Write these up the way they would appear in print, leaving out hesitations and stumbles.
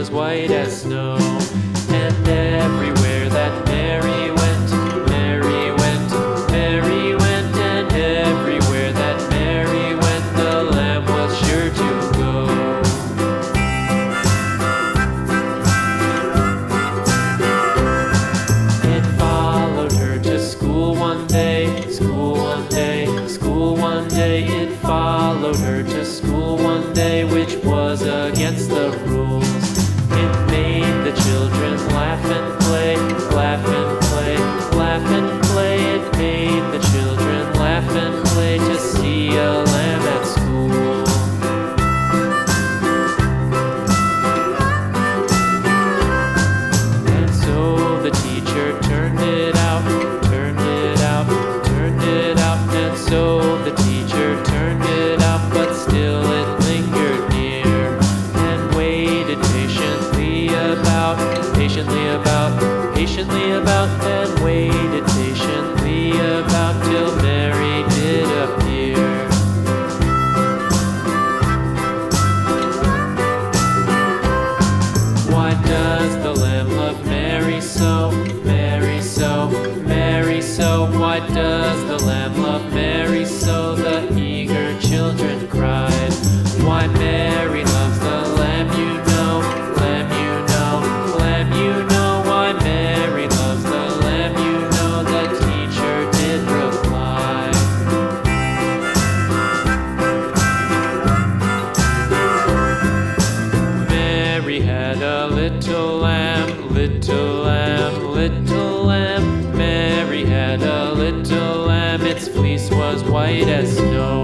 was white as snow. And everywhere that Mary went, Mary went, Mary went, and everywhere that Mary went, the lamb was sure to go. It followed her to school one day, school one day, school one day. It followed her to school one day, which was against the rules. It made the children laugh and play, laugh and play, laugh and play. It made the children laugh and play to see a lamb at school. And so the teacher turned it out, turned it out, turned it out. And so the teacher turned it out, but still it lingered near and waited patiently about, and waited patiently about till Mary did appear. Why does the lamb love Mary so, Mary so, Mary so? Why does the lamb love Mary so? The eager children cried. Why Mary loves the lamb, you know, lamb, you know, lamb, you know. Why Mary loves the lamb, you know, the teacher did reply. Mary had a little lamb, little lamb, little lamb. Mary had a little lamb, its fleece was white as snow.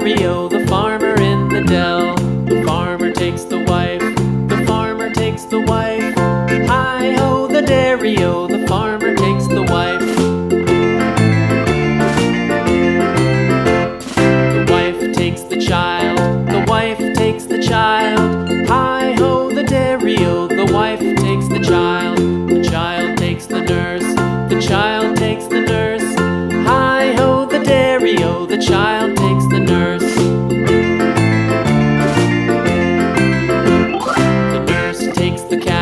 dairy-o, the farmer in the dell. The farmer takes the wife, the farmer takes the wife. Hi-ho, the dairy-o, the farmer takes the wife. The wife takes the child, the wife takes the child. Hi-ho, the dairy-o, the wife takes the child. The child takes the nurse, the child takes the nurse. Hi-ho, the dairy-o, the child takes the nurse. The nurse takes the cat.